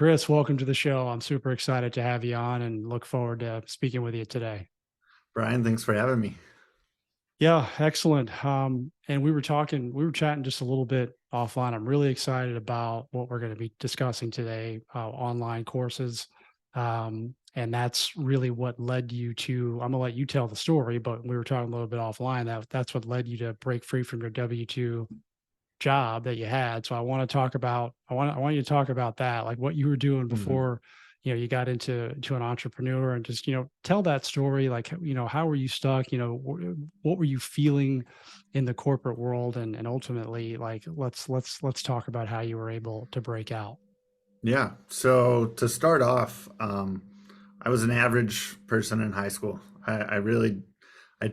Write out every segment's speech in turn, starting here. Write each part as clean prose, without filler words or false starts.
Chris, welcome to the show. I'm super excited to have you on and look forward to speaking with you today. Brian, thanks for having me. Yeah, excellent. And we were chatting just a little bit offline. I'm really excited about what we're going to be discussing today, online courses. And that's really what led you to, I'm gonna let you tell the story, but we were talking a little bit offline that's what led you to break free from your W-2 job that you had. So I want you to talk about that, like what you were doing Mhm. before, you got to an entrepreneur and just, tell that story. Like, how were you stuck? What were you feeling in the corporate world? And ultimately, like, let's talk about how you were able to break out. Yeah. So to start off, I was an average person in high school. I really, I,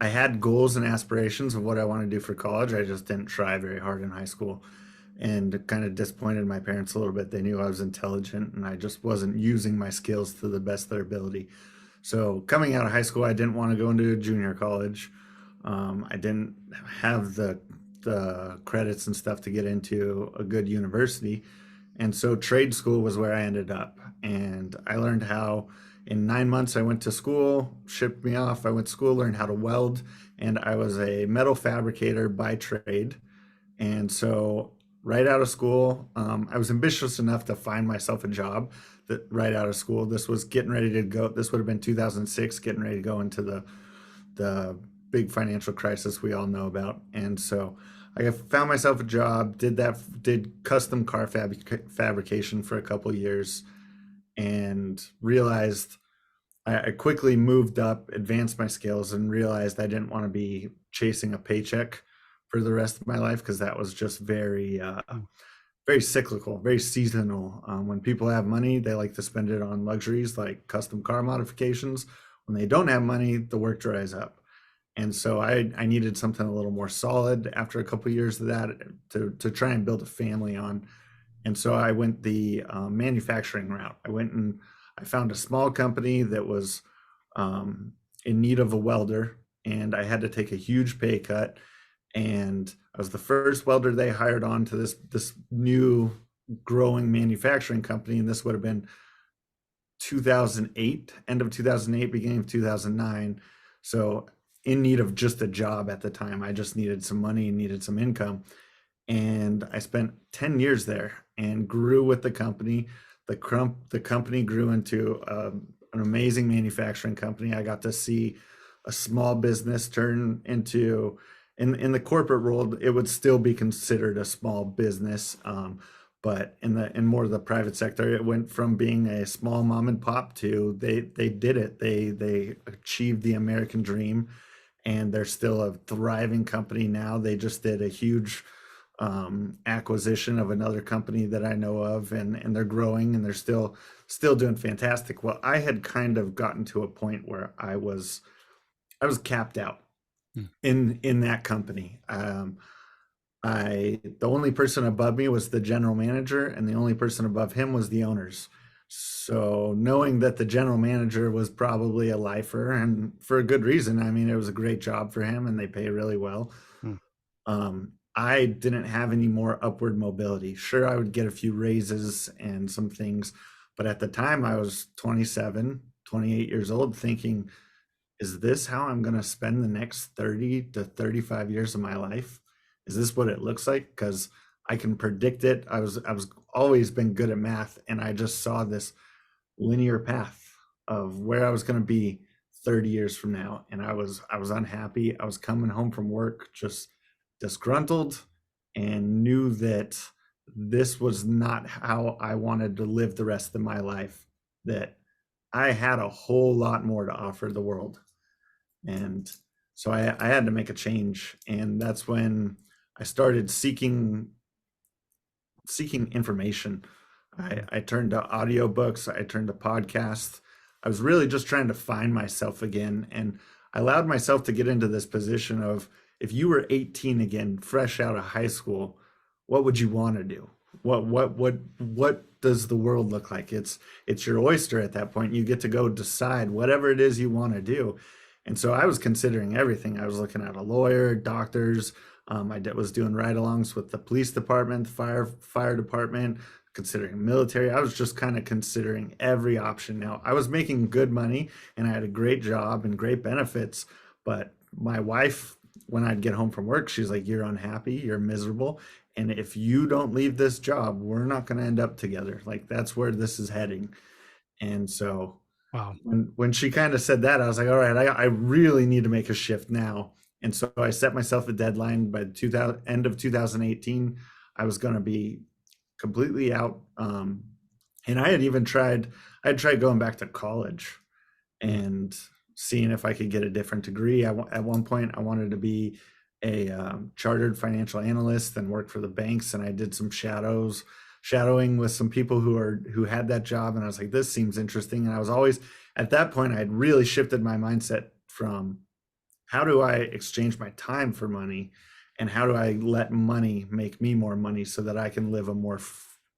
I had goals and aspirations of what I want to do for college. I just didn't try very hard in high school, and kind of disappointed my parents a little bit. They knew I was intelligent, and I just wasn't using my skills to the best of their ability. So coming out of high school, I didn't want to go into a junior college. I didn't have the credits and stuff to get into a good university. And so trade school was where I ended up. And I learned how in 9 months I went to school, shipped me off. I went to school, learned how to weld, and I was a metal fabricator by trade. And so right out of school, I was ambitious enough to find myself a job that right out of school. This was getting ready to go. This would have been 2006, getting ready to go into the big financial crisis we all know about. And so I found myself a job, did custom car fabrication for a couple years, and realized I quickly moved up, advanced my skills, and realized I didn't want to be chasing a paycheck for the rest of my life because that was just Mm. very cyclical, very seasonal. When people have money, they like to spend it on luxuries like custom car modifications. When they don't have money, the work dries up. And so I needed something a little more solid after a couple of years of that to try and build a family on. And so I went the manufacturing route. I went and I found a small company that was um, in need of a welder, and I had to take a huge pay cut. And I was the first welder they hired on to this new growing manufacturing company, and this would have been 2008, end of 2008, beginning of 2009. So in need of just a job at the time. I just needed some money and needed some income. And I spent 10 years there and grew with the company. The company grew into an amazing manufacturing company. I got to see a small business turn into, in the corporate world, it would still be considered a small business. But in more of the private sector, it went from being a small mom and pop to they did it. They achieved the American dream, and they're still a thriving company now. They just did a huge acquisition of another company that I know of, and they're growing, and they're still doing fantastic. Well, I had kind of gotten to a point where I was capped out Mm. in that company. The only person above me was the general manager, and the only person above him was the owners. So knowing that the general manager was probably a lifer, and for a good reason, I mean, it was a great job for him, and they pay really well. Mm. I didn't have any more upward mobility. Sure, I would get a few raises and some things, but at the time I was 27, 28 years old, thinking, is this how I'm going to spend the next 30 to 35 years of my life? Is this what it looks like? Because I can predict it. I was always been good at math, and I just saw this linear path of where I was going to be 30 years from now, and I was unhappy. I was coming home from work just disgruntled, and knew that this was not how I wanted to live the rest of my life, that I had a whole lot more to offer the world. And so I had to make a change, and that's when I started seeking information. I turned to audiobooks, I turned to podcasts. I was really just trying to find myself again. And I allowed myself to get into this position of, if you were 18 again, fresh out of high school, what would you want to do? What does the world look like? It's your oyster at that point. You get to go decide whatever it is you want to do. And so I was considering everything. I was looking at a lawyer, doctors, was doing ride-alongs with the police department, fire department, considering military. I was just kind of considering every option. Now, I was making good money and I had a great job and great benefits, but my wife, when I'd get home from work, she's like, "You're unhappy, you're miserable, and if you don't leave this job, we're not going to end up together. Like that's where this is heading." And so Wow. when she kind of said that, I was like, all right, I really need to make a shift now. And so I set myself a deadline by 2000, end of 2018. I was going to be completely out. And I had tried going back to college and seeing if I could get a different degree. At one point, I wanted to be a chartered financial analyst and work for the banks, and I did some shadowing with some people who had that job, and I was like, this seems interesting. And I was always at that point, I had really shifted my mindset from how do I exchange my time for money, and how do I let money make me more money so that I can live a more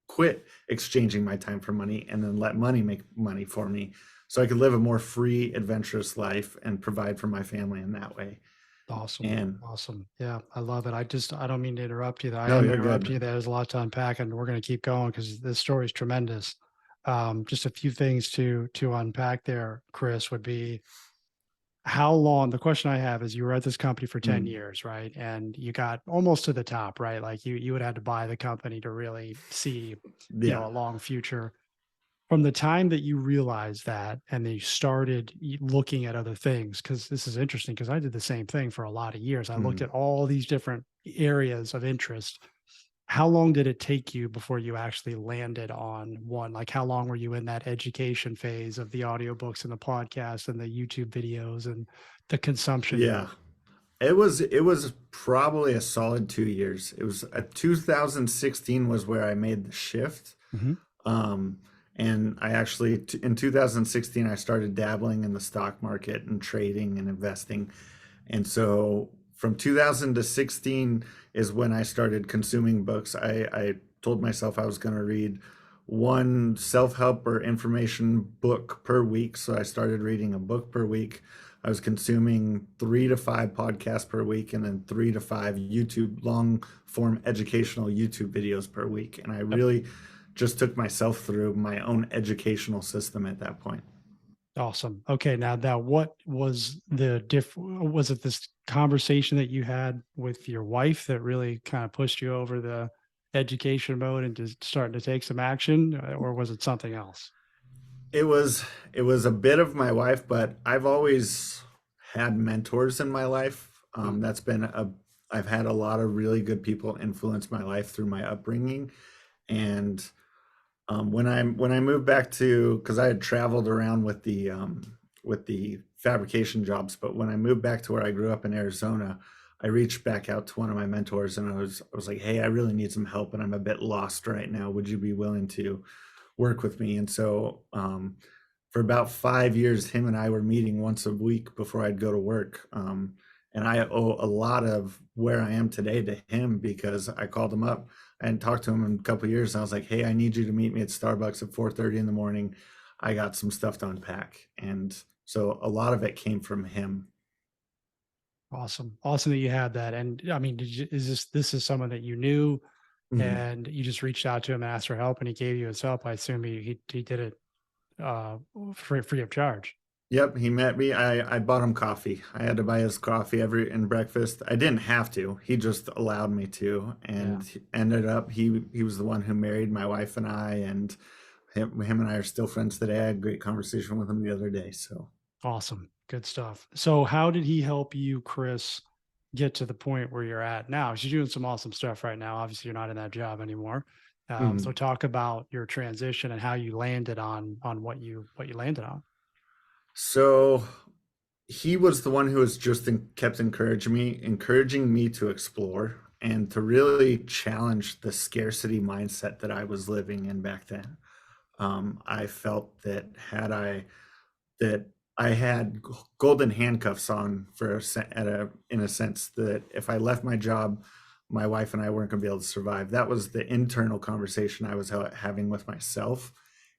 quit exchanging my time for money and then let money make money for me so I could live a more free, adventurous life and provide for my family in that way. Awesome. And Awesome. Yeah, I love it. I don't mean to interrupt you there. I no, am you're good. interrupting you there. There's a lot to unpack, and we're going to keep going because this story is tremendous. Just a few things to unpack there, Chris, would be how long. The question I have is, you were at this company for 10 Mm, years, right? And you got almost to the top, right? Like you would have to buy the company to really see, yeah. a long future. From the time that you realized that and then you started looking at other things, because this is interesting, because I did the same thing for a lot of years. I looked Mm. at all these different areas of interest. How long did it take you before you actually landed on one? Like, how long were you in that education phase of the audiobooks and the podcast and the YouTube videos and the consumption Yeah. mode? It was probably a solid 2 years. It was 2016 was where I made the shift. Hmm. Um, and I actually, in 2016, I started dabbling in the stock market and trading and investing. And so from 2000 to 16 is when I started consuming books. I told myself I was going to read one self-help or information book per week. So I started reading a book per week. I was consuming 3 to 5 podcasts per week and then 3 to 5 YouTube long form educational YouTube videos per week. And I Yep. really just took myself through my own educational system at that point. Awesome. Okay. Now, what was the was it this conversation that you had with your wife that really kind of pushed you over the education mode and just starting to take some action, or was it something else? It was it was a bit of my wife, but I've always had mentors in my life. Mm. That's been a I've had a lot of really good people influence my life through my upbringing. And when I moved back to, because I had traveled around with the fabrication jobs, but when I moved back to where I grew up in Arizona, I reached back out to one of my mentors and I was like, hey, I really need some help and I'm a bit lost right now. Would you be willing to work with me? And so for about 5 years, him and I were meeting once a week before I'd go to work. And I owe a lot of where I am today to him because I called him up. I hadn't talked to him in a couple of years. And I was like, "Hey, I need you to meet me at Starbucks at 4:30 in the morning. I got some stuff to unpack." And so a lot of it came from him. Awesome. Awesome that you had that. And I mean, is this is someone that you knew Mhm. and you just reached out to him and asked for help and he gave you his help? I assume he did it uh free of charge. Yep, he met me. I bought him coffee. I had to buy his coffee every and breakfast. I didn't have to. He just allowed me to, Yeah. and ended up he was the one who married my wife and I, and him and I are still friends today. I had a great conversation with him the other day. So, Awesome. Good stuff. So how did he help you, Chris, get to the point where you're at now? 'Cause you're doing some awesome stuff right now. Obviously, you're not in that job anymore. So mhm. talk about your transition and how you landed on what you landed on. So he was the one who was just kept encouraging me to explore and to really challenge the scarcity mindset that I was living in back then. I felt that I had golden handcuffs on for in a sense that if I left my job, my wife and I weren't going to be able to survive. That was the internal conversation I was having with myself,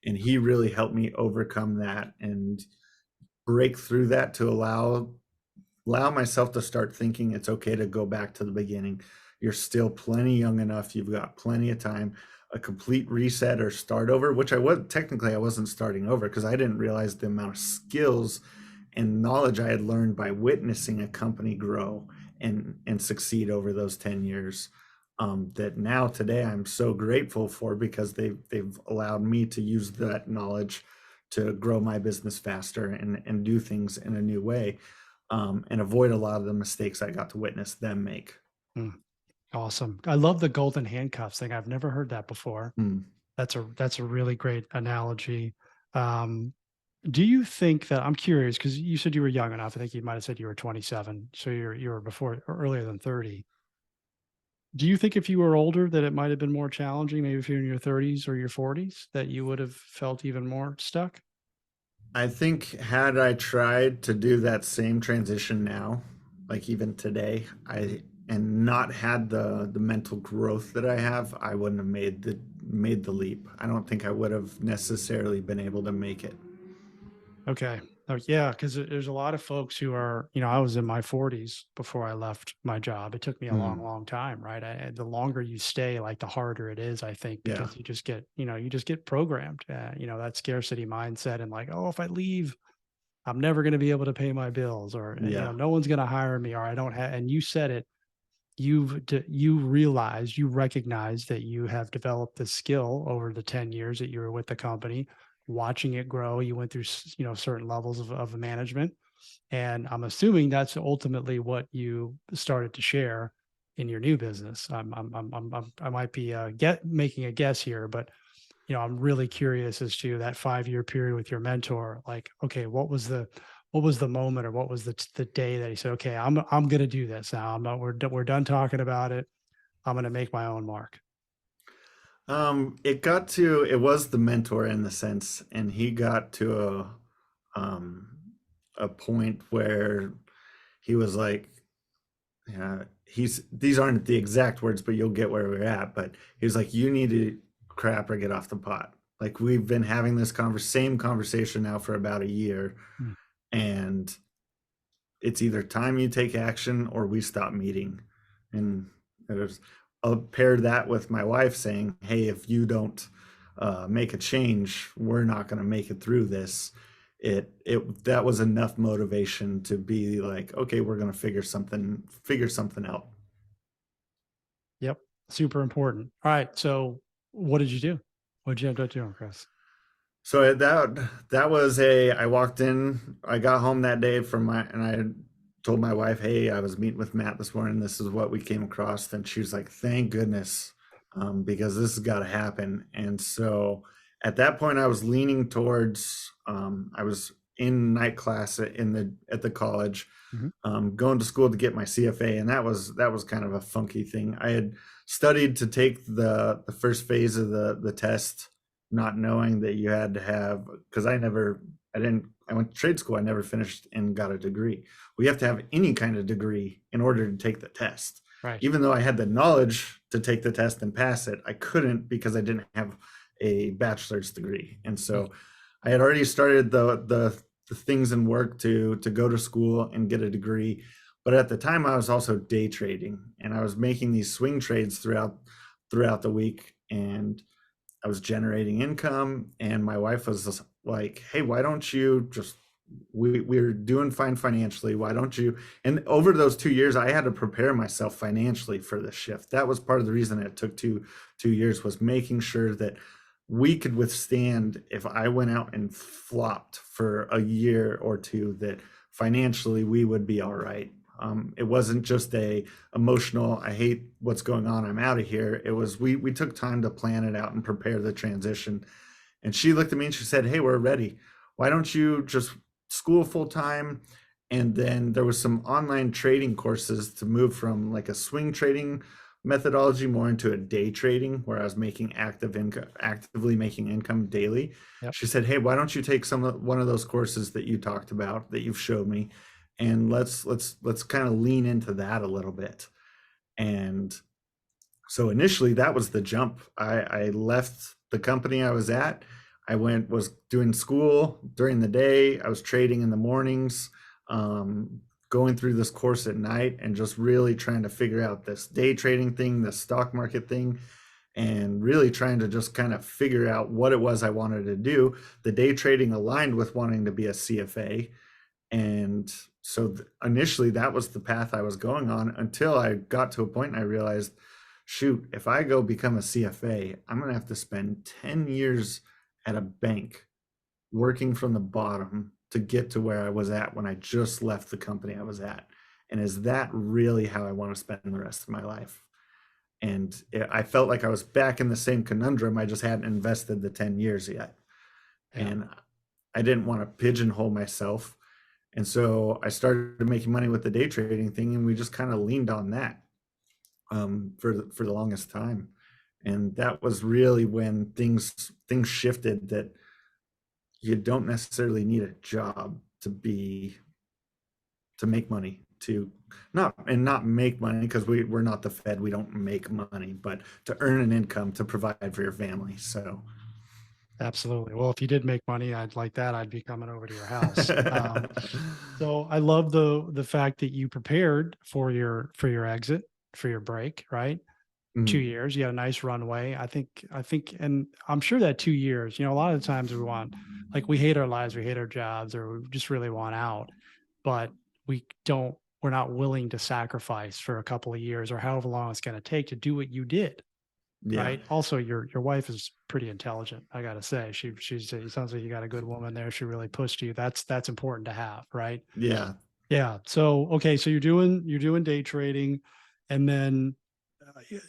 and he really helped me overcome that and break through that to allow myself to start thinking it's okay to go back to the beginning. You're still plenty young enough. You've got plenty of time. a complete reset or start over, which I wasn't starting over because I didn't realize the amount of skills and knowledge I had learned by witnessing a company grow and succeed over those 10 years. That now today I'm so grateful for because they've allowed me to use that knowledge to grow my business faster and do things in a new way, and avoid a lot of the mistakes I got to witness them make. Mm, awesome. I love the golden handcuffs thing. I've never heard that before. Mm. That's a really great analogy. Um, do you think that I'm curious because you said you were young enough. I think you might have said you were 27, so you were before or earlier than 30. Do you think if you were older that it might have been more challenging, maybe if you're in your 30s or your 40s, that you would have felt even more stuck? I think had I tried to do that same transition now, like even today, I and not had the mental growth that I have, I wouldn't have made the leap. I don't think I would have necessarily been able to make it. Okay. Oh, yeah, because there's a lot of folks who are, I was in my 40s before I left my job. It took me a long, Mm, long time, right? The longer you stay, like the harder it is, I think, yeah, because you just get programmed, that scarcity mindset and like, oh, if I leave, I'm never going to be able to pay my bills, or yeah. no one's going to hire me, or I don't have. And you said it, you recognize that you have developed the skill over the 10 years that you were with the company, watching it grow. You went through certain levels of management, and I'm assuming that's ultimately what you started to share in your new business. I might be get making a guess here, but I'm really curious as to that 5-year period with your mentor. Like, okay, what was the moment, or what was the day that he said, okay, I'm going to do this now. I'm not, we're done talking about it. I'm going to make my own mark. It was the mentor in the sense, and he got to um, a point where he was like, yeah, these aren't the exact words, but you'll get where we're at. But he was like, you need to crap or get off the pot. Like we've been having this same conversation now for about a year, Mm. and it's either time you take action or we stop meeting. And there's I'll pair that with my wife saying, hey, if you don't make a change, we're not going to make it through this. It that was enough motivation to be like, okay, we're going to figure something out. Yep. Super important. All right. So what did you do? What did you end up doing, Chris? So that was a I walked in, I got home that day and I told my wife, "Hey, I was meeting with Matt this morning. This is what we came across." And she was like, "Thank goodness, because this has got to happen." And so at that point, I was leaning towards I was in night class at the college, Mhm. going to school to get my CFA, and that was kind of a funky thing. I had studied to take the first phase of the test, not knowing that you had to have because I went to trade school. I never finished and got a degree. We have to have any kind of degree in order to take the test. Right. Even though I had the knowledge to take the test and pass it, I couldn't because I didn't have a bachelor's degree. And Mm. so I had already started the things in work to go to school and get a degree. But at the time, I was also day trading, and I was making these swing trades throughout the week, and I was generating income. And my wife was just like, "Hey, why don't you just we're doing fine financially. Why don't you?" And over those 2 years, I had to prepare myself financially for this shift. That was part of the reason it took two years was making sure that we could withstand if I went out and flopped for a year or two, that financially we would be all right. It wasn't just a emotional, I hate what's going on, I'm out of here. It was we took time to plan it out and prepare the transition. And she looked at me and she said, "Hey, we're ready. Why don't you just school full time?" And then there was some online trading courses to move from like a swing trading methodology more into a day trading where I was making actively making income daily. Yep. She said, "Hey, why don't you take one of those courses that you talked about that you've showed me, and let's kind of lean into that a little bit." And so initially that was the jump. I left the company I was at. Was doing school during the day. I was trading in the mornings, um, going through this course at night, and just really trying to figure out this day trading thing, this stock market thing. and really trying to just kind of figure out what it was I wanted to do. The day trading aligned with wanting to be a CFA. And so initially that was the path I was going on until I got to a point and I realized, shoot, if I go become a CFA, I'm going to have to spend 10 years at a bank working from the bottom to get to where I was at when I just left the company I was at. And is that really how I want to spend the rest of my life? And I felt like I was back in the same conundrum. I just hadn't invested the 10 years yet. Yeah. And I didn't want to pigeonhole myself. And so I started making money with the day trading thing, and we just kind of leaned on that for the longest time. And that was really when things shifted, that you don't necessarily need a job to make money, to not make money, because we're not the Fed, we don't make money, but to earn an income to provide for your family. So Absolutely. Well, if you did make money, I'd like that. I'd be coming over to your house. So I love the fact that you prepared for your exit, for your break, right? 2 years, you had a nice runway. I think, and I'm sure that 2 years, a lot of the times we hate our lives, we hate our jobs, or we just really want out, but we're not willing to sacrifice for a couple of years or however long it's going to take to do what you did. yeah, Right. Also, your wife is pretty intelligent. I gotta say, it sounds like you got a good woman there. She really pushed you. That's important to have, right? yeah. Yeah. So okay, so you're doing day trading, and then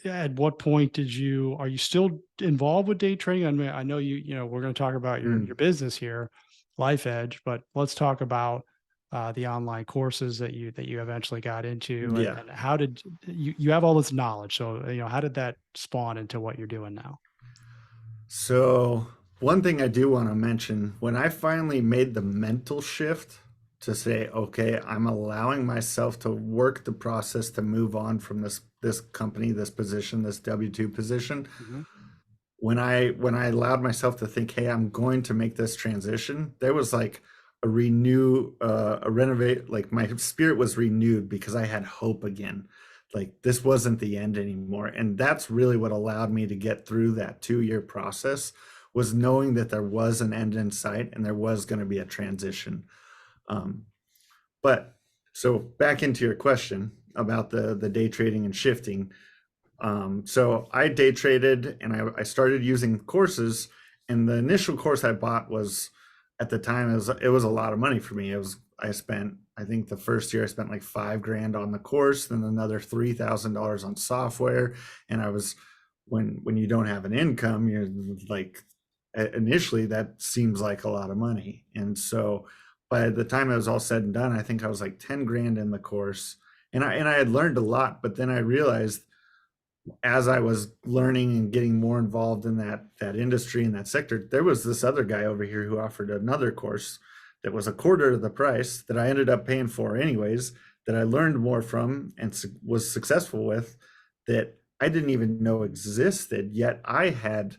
at what point are you still involved with day trading? I mean, I know we're going to talk about your Mm, business here, Life Edge, but let's talk about the online courses that you eventually got into, and yeah. and how did you have all this knowledge? So how did that spawn into what you're doing now? So, one thing I do want to mention, when I finally made the mental shift to say, okay, I'm allowing myself to work the process to move on from this company, this position, this W-2 position, Mhm. when I allowed myself to think, hey, I'm going to make this transition, there was like a renovate, like my spirit was renewed because I had hope again. Like this wasn't the end anymore. And that's really what allowed me to get through that 2 year process, was knowing that there was an end in sight and there was going to be a transition. Um, but so back into your question about the day trading and shifting. So I day traded and I started using courses. And the initial course I bought was, at the time, it was a lot of money for me. I spent, I think the first year I spent like 5 grand on the course, then another $3,000 on software. And I was, when you don't have an income, you're like, initially that seems like a lot of money. And so by the time it was all said and done, I think I was like 10 grand in the course. And I had learned a lot, but then I realized, as I was learning and getting more involved in that industry and that sector, there was this other guy over here who offered another course that was a quarter of the price, that I ended up paying for anyways, that I learned more from and was successful with, that I didn't even know existed. Yet I had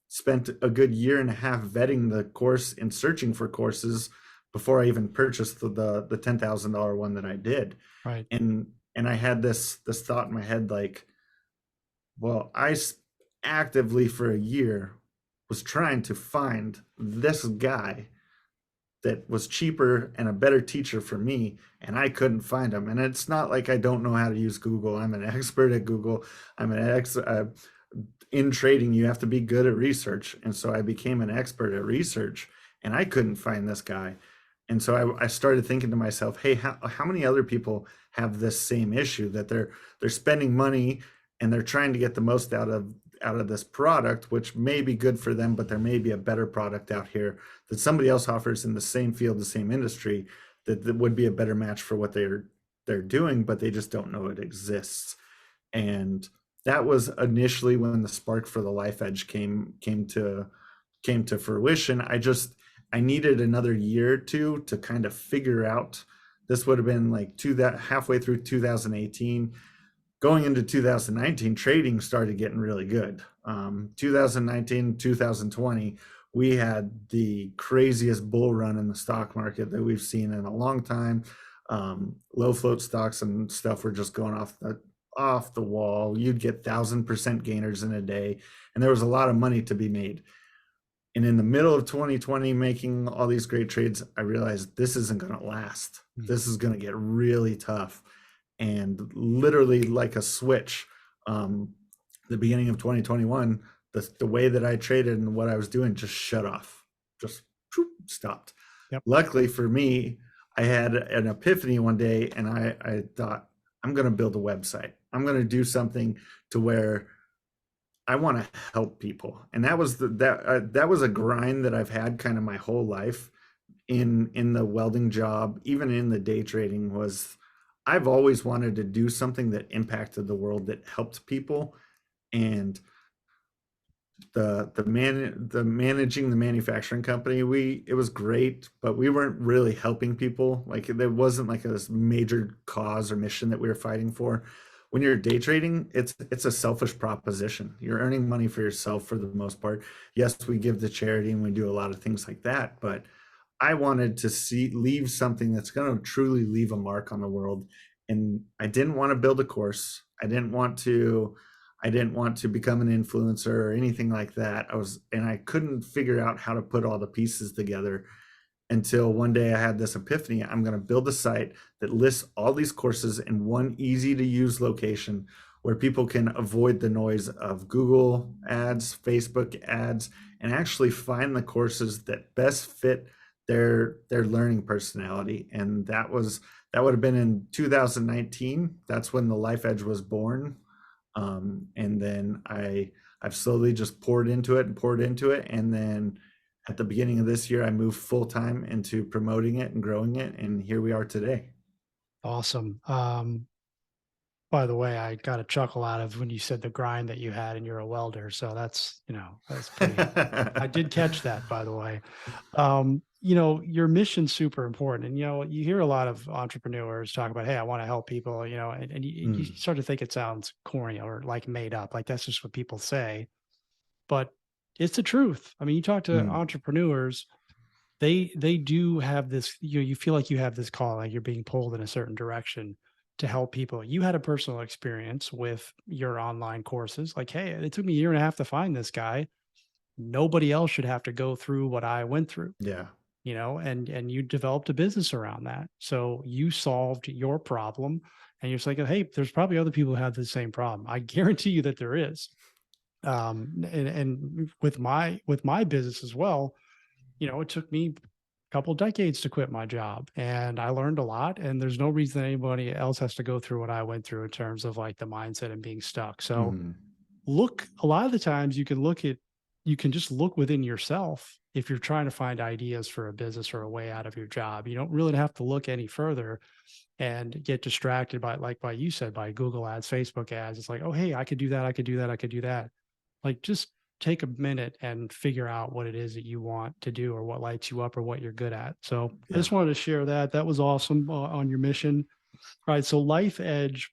spent a good year and a half vetting the course and searching for courses before I even purchased the $10,000 one that I did. Right. And I had this thought in my head, like, well, actively for a year was trying to find this guy that was cheaper and a better teacher for me, and I couldn't find him. And it's not like I don't know how to use Google. I'm an expert at Google. I'm an ex in trading. You have to be good at research, and so I became an expert at research, and I couldn't find this guy. And so I started thinking to myself, hey, how many other people have this same issue, that they're spending money and they're trying to get the most out of this product, which may be good for them, but there may be a better product out here that somebody else offers in the same field, the same industry, that would be a better match for what they're doing, but they just don't know it exists. And that was initially when the spark for the Life Edge came to fruition. I needed another year or two to kind of figure out. This would have been like halfway through 2018. Going into 2019, trading started getting really good. 2019, 2020, we had the craziest bull run in the stock market that we've seen in a long time. Low float stocks and stuff were just going off off the wall. You'd get 1,000% gainers in a day, and there was a lot of money to be made. And in the middle of 2020, making all these great trades, I realized this isn't going to last. Mm. This is going to get really tough. And literally, like a switch, um, the beginning of 2021, the way that I traded and what I was doing just shut off, just stopped. Yep. Luckily for me, I had an epiphany one day, and I thought, I'm going to build a website. I'm going to do something to where I want to help people. And that was that was a grind that I've had kind of my whole life in the welding job, even in the day trading. Was I've always wanted to do something that impacted the world, that helped people. And the managing the manufacturing company, it was great, but we weren't really helping people. Like, there wasn't like a major cause or mission that we were fighting for. When you're day trading, it's a selfish proposition. You're earning money for yourself for the most part. Yes, we give to charity and we do a lot of things like that, but I wanted to leave something that's going to truly leave a mark on the world. And I didn't want to build a course. I didn't want to become an influencer or anything like that. And I couldn't figure out how to put all the pieces together until one day I had this epiphany. I'm going to build a site that lists all these courses in one easy to use location where people can avoid the noise of Google ads, Facebook ads, and actually find the courses that best fit their learning personality. And that would have been in 2019. That's when the Life Edge was born. And then I've slowly just poured into it and poured into it. And then at the beginning of this year, I moved full time into promoting it and growing it. And here we are today. Awesome. By the way, I got a chuckle out of when you said the grind that you had and you're a welder. So that's pretty, I did catch that, by the way. Your mission's super important. And, you hear a lot of entrepreneurs talk about, hey, I want to help people, and you Mm, start to think it sounds corny or like made up. Like that's just what people say. But it's the truth. I mean, you talk to mm, entrepreneurs, they do have this, you feel like you have this call, like you're being pulled in a certain direction to help people. You had a personal experience with your online courses. Like, hey, it took me a year and a half to find this guy. Nobody else should have to go through what I went through, yeah. and you developed a business around that. So you solved your problem, and you're just like, hey, there's probably other people who have the same problem. I guarantee you that there is. And with my business as well, it took me a couple decades to quit my job, and I learned a lot, and there's no reason anybody else has to go through what I went through in terms of like the mindset and being stuck. So Mm, look, a lot of the times you can just look within yourself if you're trying to find ideas for a business or a way out of your job. You don't really have to look any further and get distracted by you said, by Google ads, Facebook ads. It's like, oh, hey, I could do that, I could do that, I could do that. Like, just take a minute and figure out what it is that you want to do or what lights you up or what you're good at. So I yeah. just wanted to share that. That was awesome on your mission. All right. So Life Edge,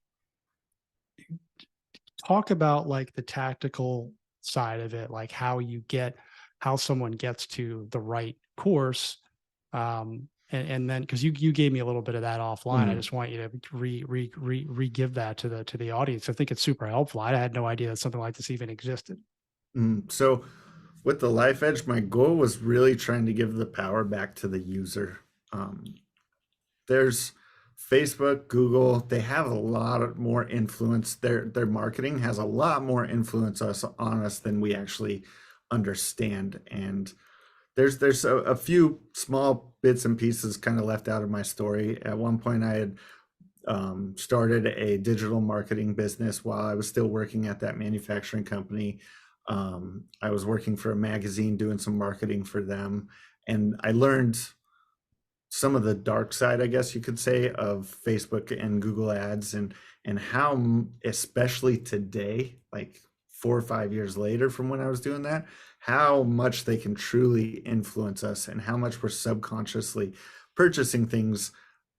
talk about like the tactical side of it, like how someone gets to the right course. And then, because you gave me a little bit of that offline, I Mm, just want you to give that to the audience. I think it's super helpful. I had no idea that something like this even existed. So with the Life Edge, my goal was really trying to give the power back to the user. Um, there's Facebook, Google, they have a lot of more influence. Their marketing has a lot more influence on us than we actually understand. And there's a few small bits and pieces kind of left out of my story. At one point, I had started a digital marketing business while I was still working at that manufacturing company. I was working for a magazine doing some marketing for them, and I learned some of the dark side, I guess you could say, of Facebook and Google ads, and how, especially today, like 4 or 5 years later from when I was doing that, how much they can truly influence us and how much we're subconsciously purchasing things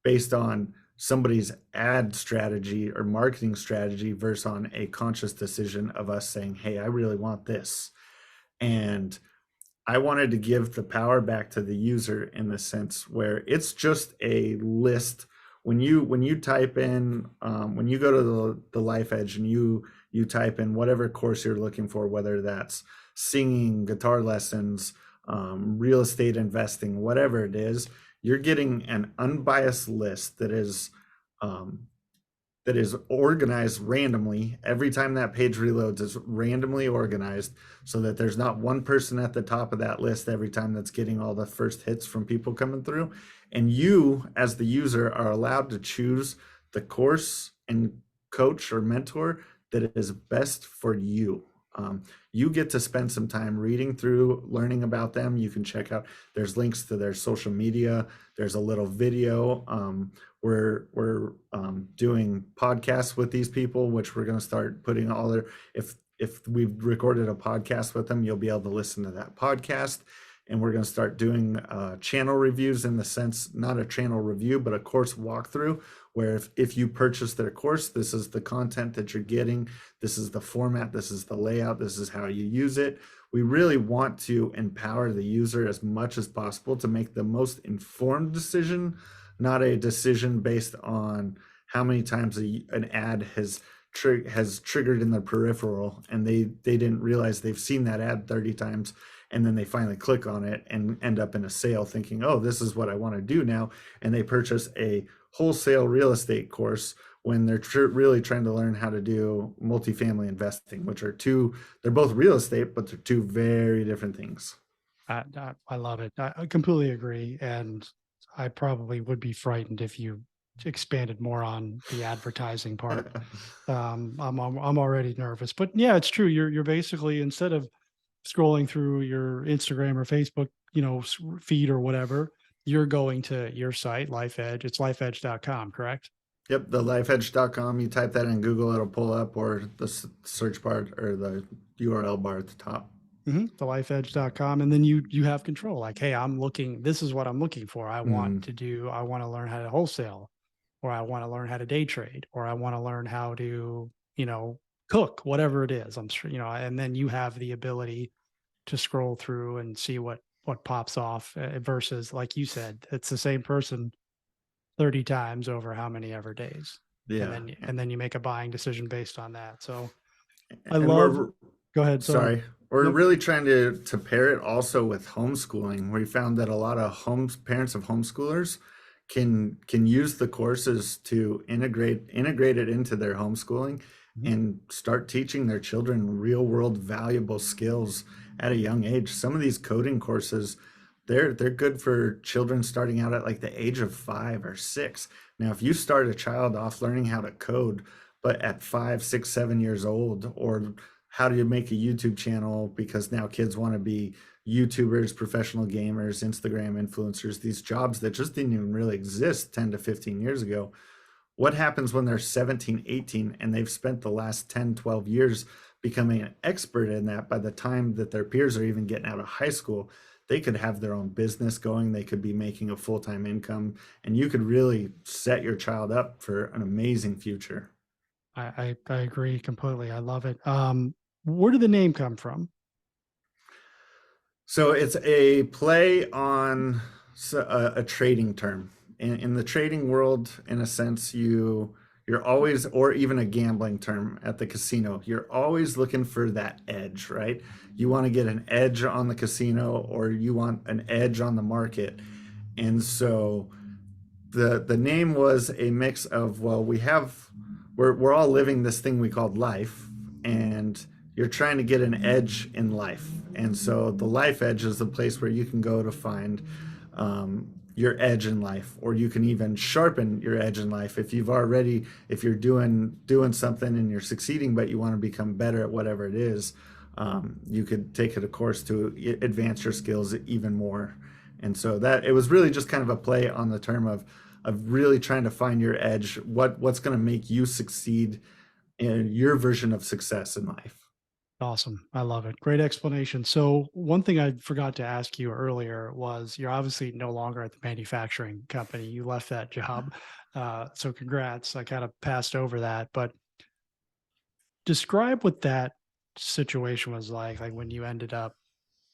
based on somebody's ad strategy or marketing strategy versus on a conscious decision of us saying, hey, I really want this. And I wanted to give the power back to the user in the sense where it's just a list when you type in when you go to the Life Edge and you type in whatever course you're looking for, whether that's singing, guitar lessons, real estate investing, whatever it is, you're getting an unbiased list um, that is organized randomly. Every time that page reloads, it's randomly organized so that there's not one person at the top of that list every time that's getting all the first hits from people coming through. And you, as the user, are allowed to choose the course and coach or mentor that is best for you. You get to spend some time reading through, learning about them. You can check out, there's links to their social media. There's a little video. We're doing podcasts with these people, which we're going to start putting all their, if we've recorded a podcast with them, you'll be able to listen to that podcast. And we're going to start doing channel reviews, in the sense, not a channel review, but a course walkthrough, where if you purchase their course, this is the content that you're getting. This is the format. This is the layout. This is how you use it. We really want to empower the user as much as possible to make the most informed decision, not a decision based on how many times an ad has triggered in the peripheral, and they didn't realize they've seen that ad 30 times, and then they finally click on it and end up in a sale thinking, oh, this is what I want to do now, and they purchase a wholesale real estate course when they're really trying to learn how to do multifamily investing, which are they're both real estate, but they're two very different things. I love it. I completely agree. And I probably would be frightened if you expanded more on the advertising part. I'm already nervous, but yeah, it's true. You're basically, instead of scrolling through your Instagram or Facebook, feed or whatever, you're going to your site, Life Edge. It's lifeedge.com, correct? Yep, the lifeedge.com. You type that in Google, it'll pull up, or the search bar or the URL bar at the top. The lifeedge.com. And then you have control. Like, hey, this is what I'm looking for. I want to learn how to wholesale, or I want to learn how to day trade, or I want to learn how to, cook, whatever it is. I'm sure, and then you have the ability to scroll through and see what pops off, versus, like you said, it's the same person 30 times over how many ever days. Yeah. And then you make a buying decision based on that. So I And love, go ahead. Sorry. sorry, we're Nope. really trying to pair it also with homeschooling. We found that a lot of parents of homeschoolers can use the courses to integrate it into their homeschooling Mhm. and start teaching their children real world valuable skills at a young age. Some of these coding courses, they're good for children starting out at like the age of 5 or 6. Now, if you start a child off learning how to code, but at 5, 6, 7 years old, or how do you make a YouTube channel, because now kids want to be YouTubers, professional gamers, Instagram influencers, these jobs that just didn't even really exist 10 to 15 years ago. What happens when they're 17, 18, and they've spent the last 10, 12 years becoming an expert in that? By the time that their peers are even getting out of high school, they could have their own business going. They could be making a full-time income, and you could really set your child up for an amazing future. I agree completely. I love it. Where did the name come from? So it's a play on a trading term. In the trading world, in a sense, you're always, or even a gambling term at the casino, you're always looking for that edge, right? You want to get an edge on the casino, or you want an edge on the market. And so the name was a mix of, well, we're all living this thing we called life, and you're trying to get an edge in life. And so the Life Edge is the place where you can go to find your edge in life, or you can even sharpen your edge in life. If you're doing something and you're succeeding, but you want to become better at whatever it is, you could take it a course to advance your skills even more. And so that it was really just kind of a play on the term of really trying to find your edge, what's going to make you succeed in your version of success in life. Awesome. I love it. Great explanation. So one thing I forgot to ask you earlier was, you're obviously no longer at the manufacturing company. You left that job. So congrats. I kind of passed over that, but describe what that situation was like when you ended up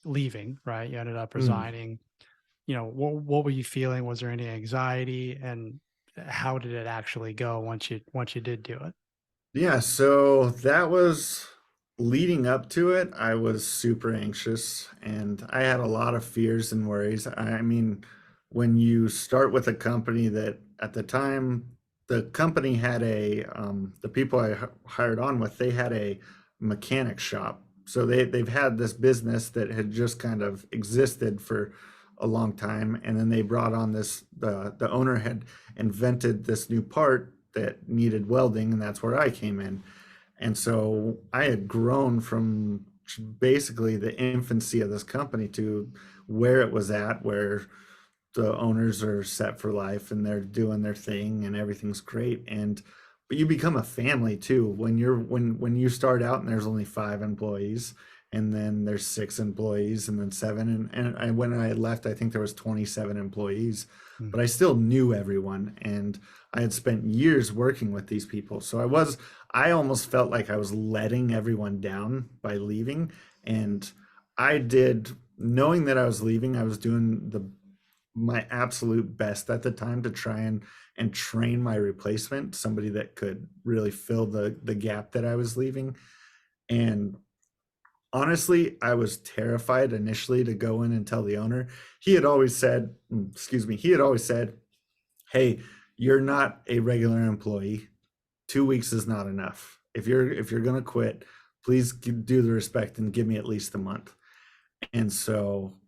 leaving, right? You ended up Mm. resigning. What were you feeling? Was there any anxiety? And how did it actually go once you did do it? Yeah, so that was leading up to it. I was super anxious and I had a lot of fears and worries. I mean, when you start with a company that at the time, the company had the people hired on with, they had a mechanic shop. So they've had this business that had just kind of existed for a long time. And then they brought on the owner had invented this new part that needed welding, and that's where I came in. And so I had grown from basically the infancy of this company to where it was at, where the owners are set for life and they're doing their thing and everything's great. And but you become a family too when you start out and there's only 5 employees, and then there's 6 employees, and then seven, when I left, I think there was 27 employees, Mm. but I still knew everyone, and I had spent years working with these people. So I almost felt like I was letting everyone down by leaving. And I did, knowing that I was leaving, I was doing my absolute best at the time to try and train my replacement, somebody that could really fill the gap that I was leaving. And honestly, I was terrified initially to go in and tell the owner. He had always said, "Hey, you're not a regular employee. 2 weeks is not enough. If you're gonna quit, please do the respect and give me at least a month." And so,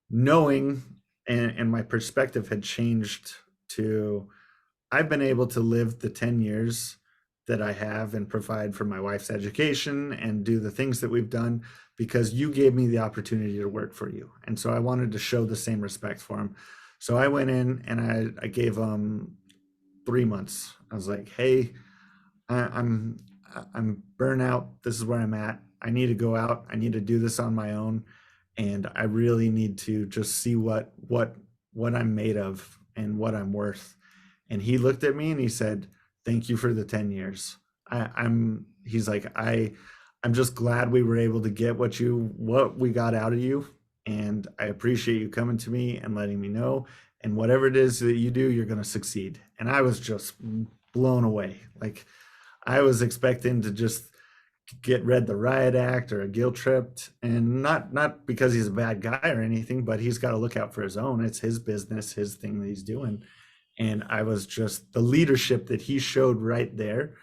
knowing, and my perspective had changed to, I've been able to live the 10 years that I have and provide for my wife's education and do the things that we've done because you gave me the opportunity to work for you. And so I wanted to show the same respect for him. So I went in and I gave him 3 months. I was like, "Hey, I'm I'm burnout. This is where I'm at. I need to go out. I need to do this on my own, and I really need to just see what I'm made of and what I'm worth." And he looked at me and he said, "Thank you for the 10 years. He's like, I'm just glad we were able to get what we got out of you. And I appreciate you coming to me and letting me know. And whatever it is that you do, you're going to succeed." And I was just blown away. Like, I was expecting to just get read the riot act or a guilt tripped, and not because he's a bad guy or anything, but he's got to look out for his own. It's his business, his thing that he's doing. And I was just, the leadership that he showed right there,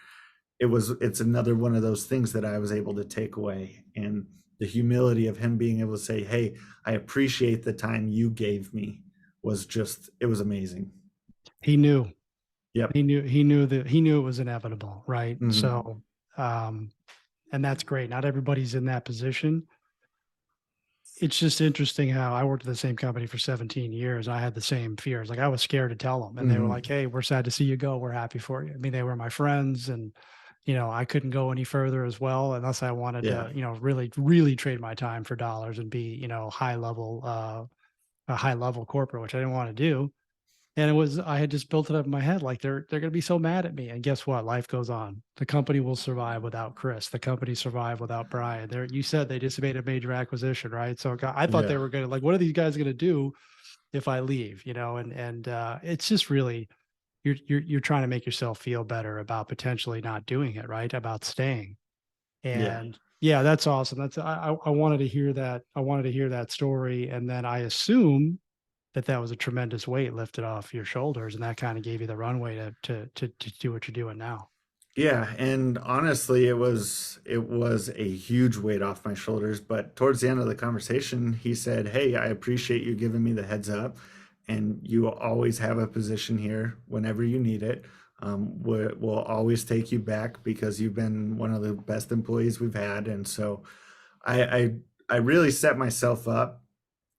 it's another one of those things that I was able to take away. And the humility of him being able to say, "Hey, I appreciate the time you gave me," was just, it was amazing. He knew. Yep. He knew it was inevitable, right? Hmm. So, um, and that's great. Not everybody's in that position. It's just interesting how I worked at the same company for 17 years. I had the same fears. Like, I was scared to tell them, and they were like, Hmm. "Hey, we're sad to see you go. We're happy for you." I mean, they were my friends, and I couldn't go any further as well unless I wanted Yeah. to, really, really trade my time for dollars and be, high level, a high level corporate, which I didn't want to do. And I had just built it up in my head, like they're going to be so mad at me. And guess what? Life goes on. The company will survive without Chris. The company survived without Brian. You said they just made a major acquisition, right? So I thought they Yeah. were going to, like, what are these guys going to do if I leave? And it's just really, you're trying to make yourself feel better about potentially not doing it, right? About staying. Yeah. And yeah, that's awesome. I wanted to hear that. I wanted to hear that story. And then I assume that was a tremendous weight lifted off your shoulders, and that kind of gave you the runway to do what you're doing now. Yeah, and honestly, it was a huge weight off my shoulders. But towards the end of the conversation, he said, "Hey, I appreciate you giving me the heads up, and you always have a position here whenever you need it. We'll always take you back because you've been one of the best employees we've had." And so I I, I really set myself up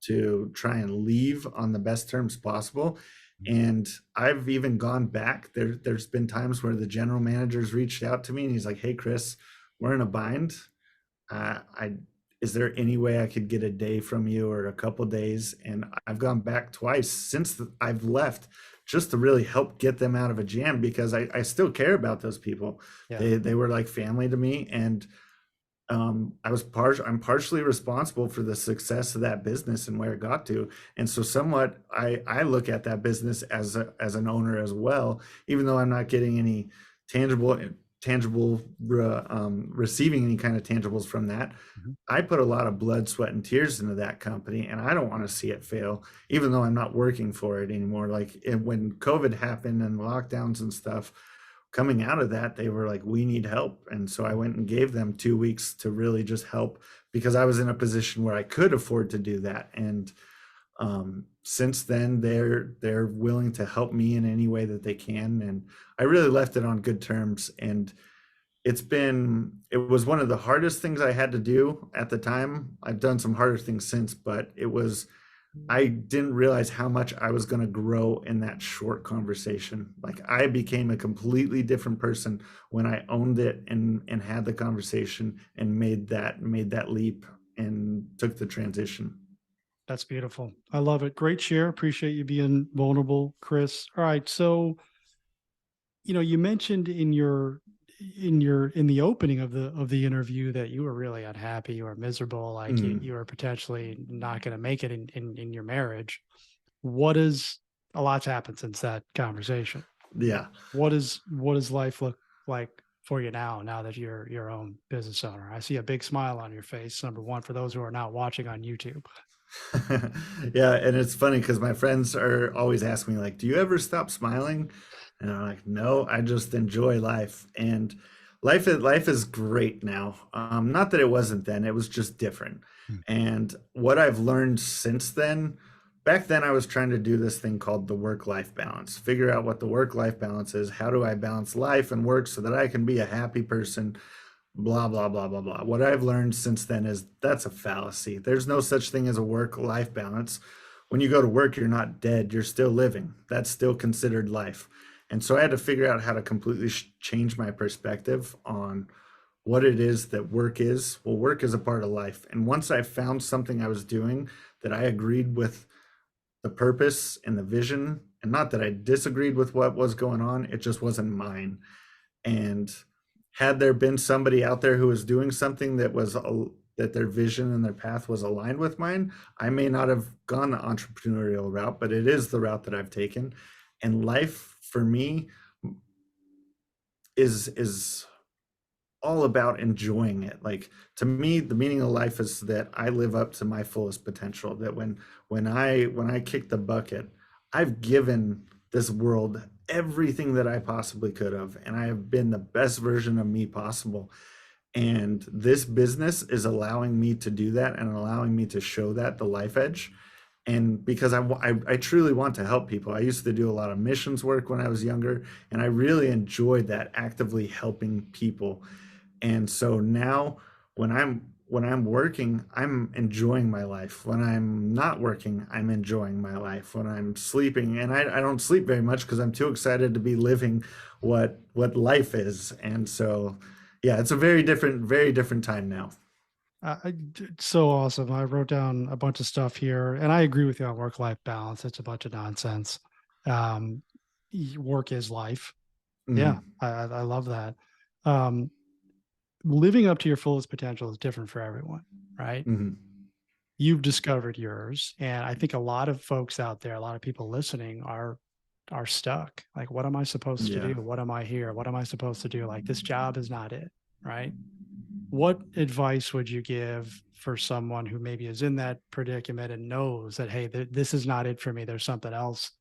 to try and leave on the best terms possible. And I've even gone back. There's been times where the general manager's reached out to me and he's like, "Hey, Chris, we're in a bind. I Is there any way I could get a day from you or a couple days?" And I've gone back twice since I've left, just to really help get them out of a jam, because I still care about those people. Yeah. They were like family to me. And I'm partially responsible for the success of that business and where it got to. And so somewhat I look at that business as as an owner as well, even though I'm not getting any tangible receiving any kind of tangibles from that. Mhm. I put a lot of blood, sweat, and tears into that company, and I don't want to see it fail, even though I'm not working for it anymore. When COVID happened and lockdowns and stuff, coming out of that, they were like, we need help. And so I went and gave them 2 weeks to really just help because I was in a position where I could afford to do that. And since then, they're willing to help me in any way that they can. And I really left it on good terms. And it was one of the hardest things I had to do at the time. I've done some harder things since, but I didn't realize how much I was going to grow in that short conversation. Like I became a completely different person when I owned it and had the conversation and made that leap and took the transition. That's beautiful. I love it. Great share. Appreciate you being vulnerable, Chris. All right. So, you mentioned in the opening of the interview that you were really unhappy, you were miserable, like you Mm, were potentially not going to make it in your marriage. What is A lot's happened since that conversation. yeah. What does life look like for you now that you're your own business owner? I see a big smile on your face. Number one, for those who are not watching on YouTube. Yeah, and it's funny because my friends are always asking me like, "Do you ever stop smiling?" And I'm like, "No, I just enjoy life." And life is great now. Not that it wasn't then; it was just different. Mm. And what I've learned since then, back then I was trying to do this thing called the work-life balance. Figure out what the work-life balance is. How do I balance life and work so that I can be a happy person, blah blah blah blah blah. What I've learned since then is that's a fallacy. There's no such thing as a work life balance. When you go to work, you're not dead, you're still living. That's still considered life. And so I had to figure out how to completely change my perspective on what it is that work is. Well, work is a part of life, and once I found something I was doing that I agreed with the purpose and the vision, and not that I disagreed with what was going on, it just wasn't mine. And had there been somebody out there who was doing something that their vision and their path was aligned with mine, I may not have gone the entrepreneurial route, but it is the route that I've taken. And life for me is all about enjoying it. Like to me, the meaning of life is that I live up to my fullest potential. That when I kick the bucket, I've given this world everything that I possibly could have, and I have been the best version of me possible. And this business is allowing me to do that and allowing me to show that the life edge. And because I truly want to help people. I used to do a lot of missions work when I was younger, and I really enjoyed that, actively helping people. And so now when I'm working, I'm enjoying my life. When I'm not working, I'm enjoying my life. When I'm sleeping, and I don't sleep very much because I'm too excited to be living what life is. And so yeah, it's a very different time now. It's so awesome. I wrote down a bunch of stuff here, and I agree with you on work-life balance. It's a bunch of nonsense. Um, Work is life. Yeah, Hmm. I love that. Um, Living up to your fullest potential is different for everyone, right? Hmm. You've discovered yours, and I think a lot of folks out there, a lot of people listening are stuck. Like, what am I supposed to Yeah. do? What am I here? What am I supposed to do? Like, this job is not it, right? What advice would you give for someone who maybe is in that predicament and knows that, hey, this is not it for me, there's something else?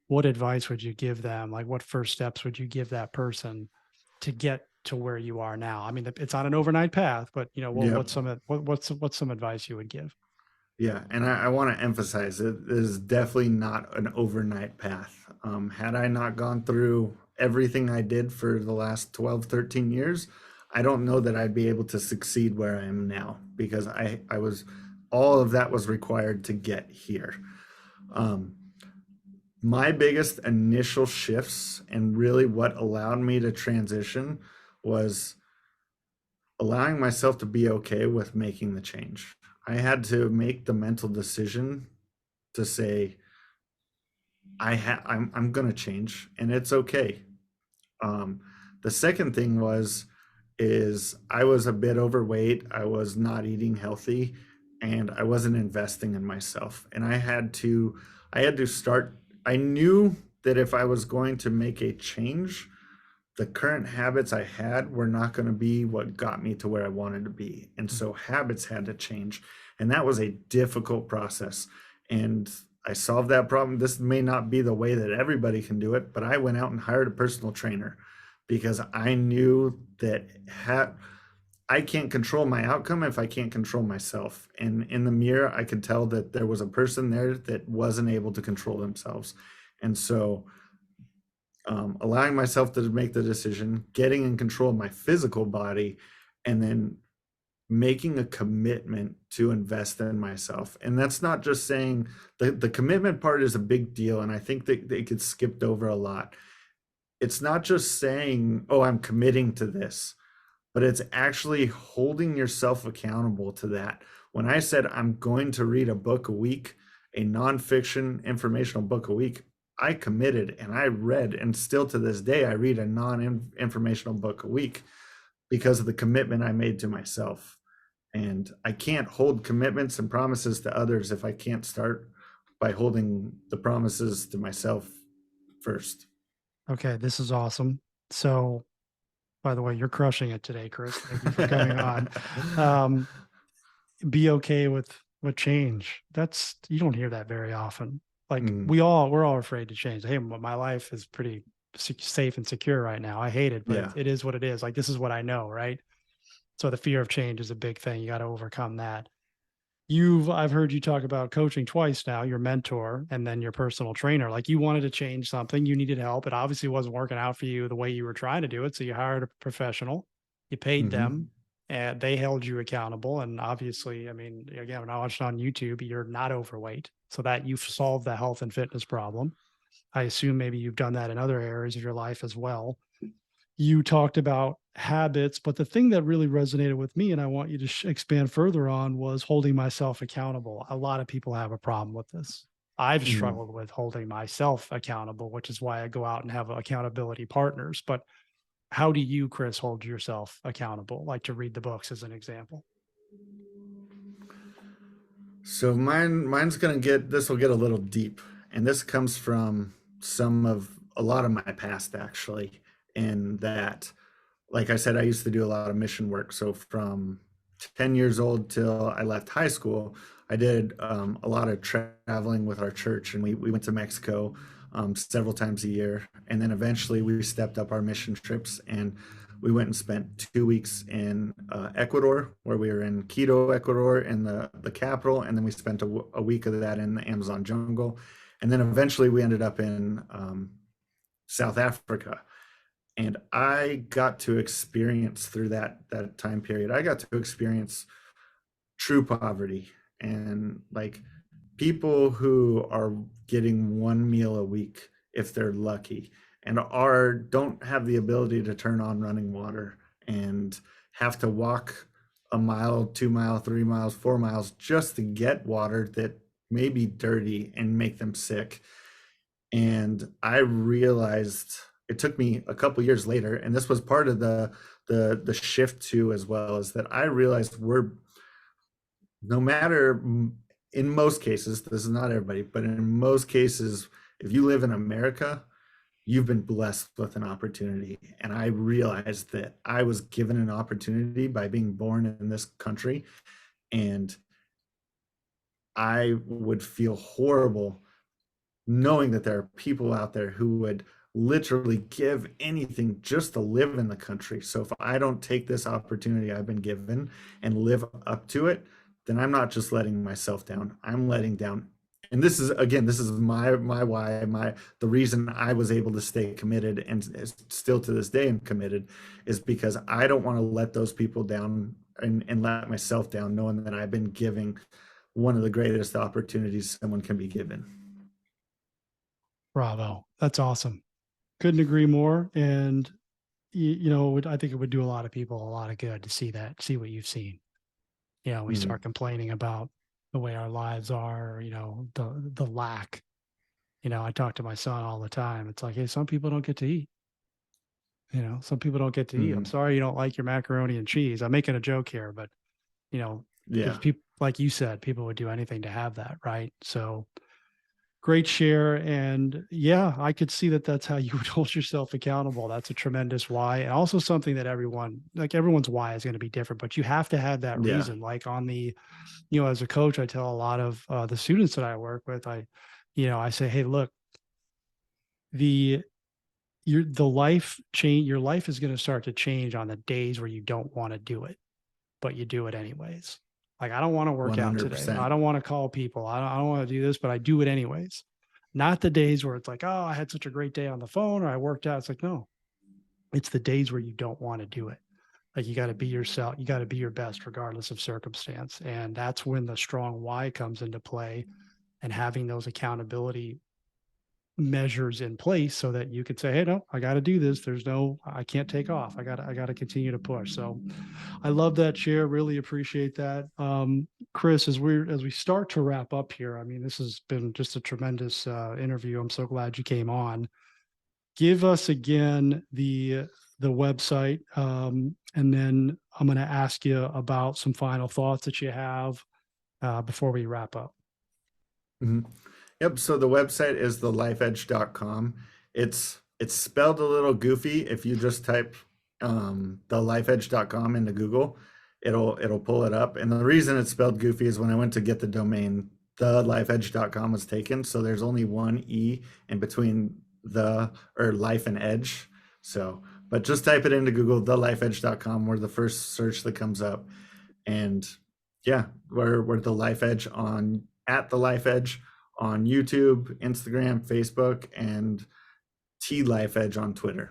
What advice would you give them? Like, what first steps would you give that person to get to where you are now? I mean, it's not an overnight path, but Yep. what's some advice you would give? Yeah, and I want to emphasize it is definitely not an overnight path. Had I not gone through everything I did for the last 12, 13 years, I don't know that I'd be able to succeed where I am now because all of that was required to get here. Um, my biggest initial shifts and really what allowed me to transition was allowing myself to be okay with making the change. I had to make the mental decision to say I'm going to change and it's okay. Um, the second thing was is I was a bit overweight. I was not eating healthy and I wasn't investing in myself. And I had to start, I knew that if I was going to make a change, the current habits I had were not going to be what got me to where I wanted to be. And so habits had to change. And that was a difficult process. And I solved that problem. This may not be the way that everybody can do it, but I went out and hired a personal trainer because I knew that I can't control my outcome if I can't control myself. And in the mirror, I could tell that there was a person there that wasn't able to control themselves. And so allowing myself to make the decision, getting in control of my physical body, and then making a commitment to invest in myself. And that's not just saying the commitment part is a big deal. And I think that it gets skipped over a lot. It's not just saying, oh, I'm committing to this, but it's actually holding yourself accountable to that. When I said I'm going to read a book a week, a nonfiction informational book a week, I committed and I read, and still to this day, I read a non-informational book a week because of the commitment I made to myself. And I can't hold commitments and promises to others if I can't start by holding the promises to myself first. Okay, this is awesome. So, by the way, you're crushing it today, Chris. Thank you for coming on. Um, be okay with change. That's you don't hear that very often. Like Mm, we're all afraid to change. Hey, my life is pretty safe and secure right now. I hate it, but yeah. it is what it is. Like this is what I know, right? So the fear of change is a big thing. You got to overcome that. I've heard you talk about coaching twice now, your mentor and then your personal trainer. Like you wanted to change something, you needed help. It obviously wasn't working out for you the way you were trying to do it. So you hired a professional, you paid Hmm. them, and they held you accountable. And obviously, I mean, again, when I watched on YouTube, you're not overweight. So that you've solved the health and fitness problem. I assume maybe you've done that in other areas of your life as well. You talked about habits, but the thing that really resonated with me, and I want you to expand further on, was holding myself accountable. A lot of people have a problem with this. I've Mm. struggled with holding myself accountable, which is why I go out and have accountability partners. But how do you, Chris, hold yourself accountable? Like to read the books as an example. So mine's gonna get this will get a little deep, and this comes from a lot of my past actually. In that, like I said, I used to do a lot of mission work. So from 10 years old till I left high school, I did a lot of traveling with our church, and we went to Mexico several times a year. And then eventually we stepped up our mission trips and we went and spent 2 weeks in Ecuador, where we were in Quito, Ecuador, in the capital. And then we spent a week of that in the Amazon jungle. And then eventually we ended up in South Africa, and I got to experience through that time period. I got to experience true poverty, and like people who are getting one meal a week if they're lucky, and are don't have the ability to turn on running water, and have to walk a mile, 2 mile, 3 miles, 4 miles just to get water that may be dirty and make them sick. And I realized, it took me a couple years later, and this was part of the shift too, as well, is that I realized we're, no matter, in most cases, this is not everybody, but in most cases, if you live in America, you've been blessed with an opportunity. And I realized that I was given an opportunity by being born in this country, and I would feel horrible knowing that there are people out there who would literally give anything just to live in the country. So if I don't take this opportunity I've been given and live up to it, then I'm not just letting myself down. I'm letting down. And this is, again, this is my why, the reason I was able to stay committed and still to this day am committed, is because I don't want to let those people down, and let myself down, knowing that I've been giving one of the greatest opportunities someone can be given. Bravo. That's awesome. Couldn't agree more. And, I think it would do a lot of people a lot of good to see that, see what you've seen. We Mm. start complaining about the way our lives are, the lack. I talk to my son all the time. It's like, hey, some people don't get to eat. Some people don't get to eat. I'm Mhm. sorry you don't like your macaroni and cheese. I'm making a joke here, but there's Yeah. people, like you said, people would do anything to have that, right? So great share. And yeah, I could see that that's how you would hold yourself accountable. That's a tremendous why. And also something that everyone's why is going to be different, but you have to have that Yeah. reason. Like on the, as a coach, I tell a lot of the students that I work with, I say, hey, look, the your life is going to start to change on the days where you don't want to do it, but you do it anyways. Like, I don't want to work out today. I 100%. don't want to call people. I don't want to do this, but I do it anyways. Not the days where it's like, oh, I had such a great day on the phone or I worked out. It's like, no, it's the days where you don't want to do it. Like, you got to be yourself. You got to be your best regardless of circumstance. And that's when the strong why comes into play, and having those accountability measures in place so that you could say, hey, no, I got to do this. I can't take off. I got to continue to push. So I love that share. Really appreciate that. Chris, as we start to wrap up here, I mean, this has been just a tremendous interview. I'm so glad you came on. Give us again the website, and then I'm going to ask you about some final thoughts that you have before we wrap up. Mhm. Yep. So the website is thelifeedge.com. It's spelled a little goofy. If you just type thelifeedge.com into Google, it'll pull it up. And the reason it's spelled goofy is when I went to get the domain, thelifeedge.com was taken. So there's only one E in between the or life and edge. So, but just type it into Google, thelifeedge.com. We're the first search that comes up. And yeah, we're the Life Edge on at the Life Edge on YouTube, Instagram, Facebook, and T Life Edge on Twitter.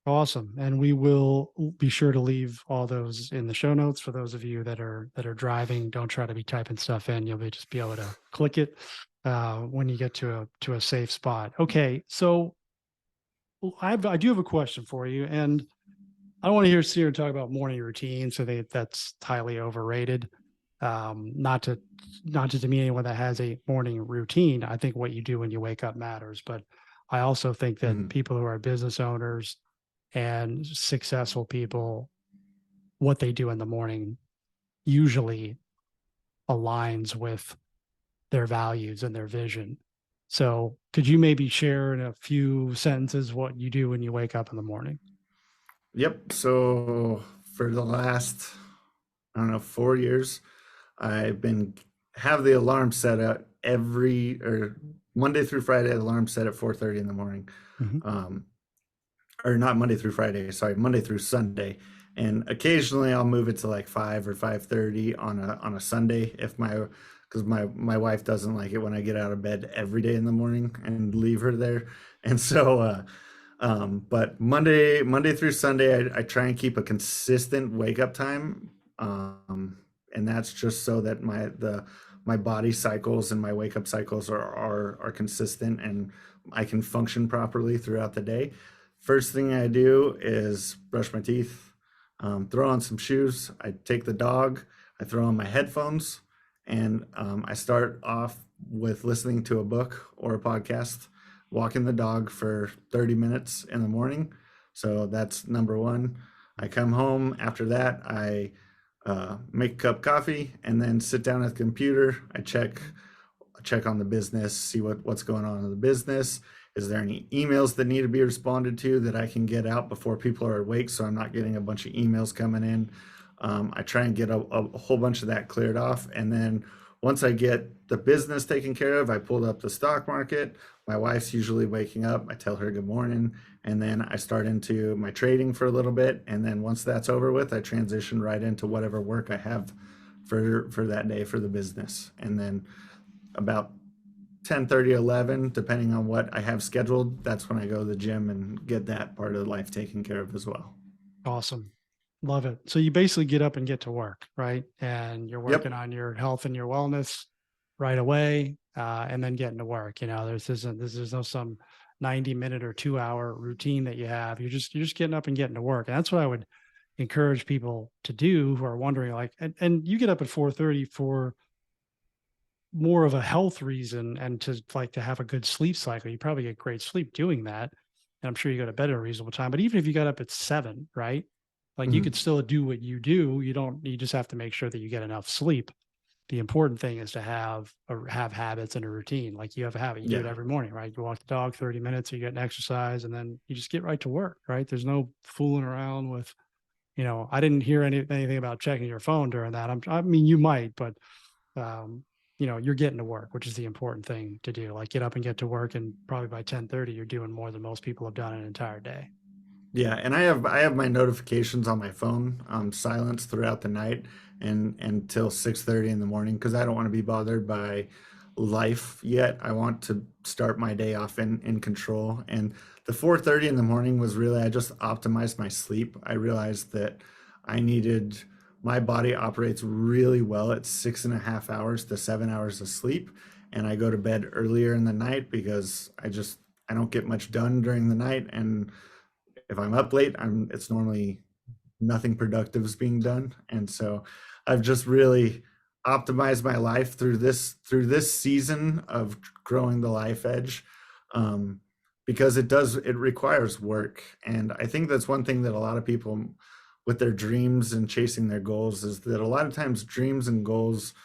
Awesome. And we will be sure to leave all those in the show notes for those of you that are driving. Don't try to be typing stuff in. Just be able to click it when you get to a safe spot. Okay. So I do have a question for you, and I don't want to hear Seer talk about morning routine. So that's highly overrated. Not to demean anyone that has a morning routine. I think what you do when you wake up matters, but I also think that Mhm. people who are business owners and successful people, what they do in the morning usually aligns with their values and their vision. So could you maybe share in a few sentences what you do when you wake up in the morning? Yep. So for the last, I don't know, 4 years, I've been have the alarm set at every or Monday through Friday, the alarm set at 4:30 in the morning. Mhm. Um, or not Monday through Friday, sorry, Monday through Sunday. And occasionally I'll move it to like 5 or 5:30 on a Sunday if because my wife doesn't like it when I get out of bed every day in the morning and leave her there. And so but Monday through Sunday I try and keep a consistent wake up time. And that's just so that my body cycles and my wake up cycles are consistent and I can function properly throughout the day. First thing I do is brush my teeth, throw on some shoes. I take the dog, I throw on my headphones, and I start off with listening to a book or a podcast, walking the dog for 30 minutes in the morning. So that's number one. I come home after that, I make a cup of coffee, and then sit down at the computer. I check on the business, see what's going on in the business. Is there any emails that need to be responded to that I can get out before people are awake so I'm not getting a bunch of emails coming in? I try and get a whole bunch of that cleared off. And then once I get the business taken care of, I pulled up the stock market. My wife's usually waking up. I tell her good morning. And then I start into my trading for a little bit. And then once that's over with, I transition right into whatever work I have for that day for the business. And then about 10:30, 11, depending on what I have scheduled, that's when I go to the gym and get that part of life taken care of as well. Awesome. Love it. So you basically get up and get to work, right? And you're working Yep. on your health and your wellness right away, and then getting to work. There's no some 90-minute or 2-hour routine that you have. You're just getting up and getting to work. And that's what I would encourage people to do who are wondering, like, and you get up at 4:30 for more of a health reason and to have a good sleep cycle. You probably get great sleep doing that. and I'm sure you go to bed at a reasonable time, but even if you got up at 7, right? Like you could Mhm. still do what you do. You just have to make sure that you get enough sleep. The important thing is to have habits and a routine. Like you have a habit, you do it Yeah. every morning, right? You walk the dog 30 minutes, you get an exercise, and then you just get right to work, right? There's no fooling around with, I didn't hear anything about checking your phone during that. I mean, you might, but um, you're getting to work, which is the important thing to do. Like get up and get to work, and probably by 10:30, you're doing more than most people have done in an entire day. Yeah, and I have my notifications on my phone silenced throughout the night and until 6:30 in the morning because I don't want to be bothered by life yet. I want to start my day off in control. And the 4:30 in the morning was really I just optimized my sleep. I realized that I needed my body operates really well at 6.5 hours to 7 hours of sleep, and I go to bed earlier in the night because I don't get much done during the night and if I'm up late, it's normally nothing productive is being done. And so I've just really optimized my life through this season of growing the life edge. Um, because it requires work. And I think that's one thing that a lot of people with their dreams and chasing their goals is that a lot of times dreams and goals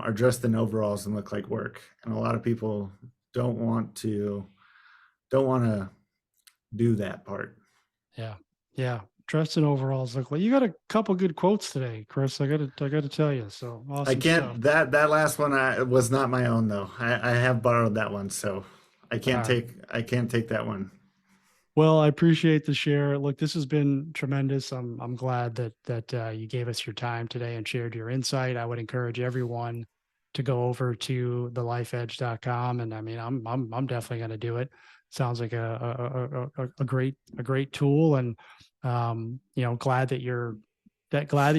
are dressed in overalls and look like work. And a lot of people don't want to don't want to do that part. Yeah, yeah. Dressed in overalls, look like you got a couple good quotes today, Chris. I gotta tell you. So I awesome stuff. can't that last one was not my own though. I have borrowed that one, so All right. I can't take that one. Well, I appreciate the share. Look, this has been tremendous. I'm glad that you gave us your time today and shared your insight. I would encourage everyone to go over to thelifeedge.com, and I mean, I'm definitely going to do it. Sounds like a great tool, and glad that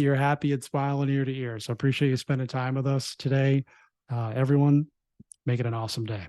you're happy and smiling ear to ear. So appreciate you spending time with us today. Everyone, make it an awesome day.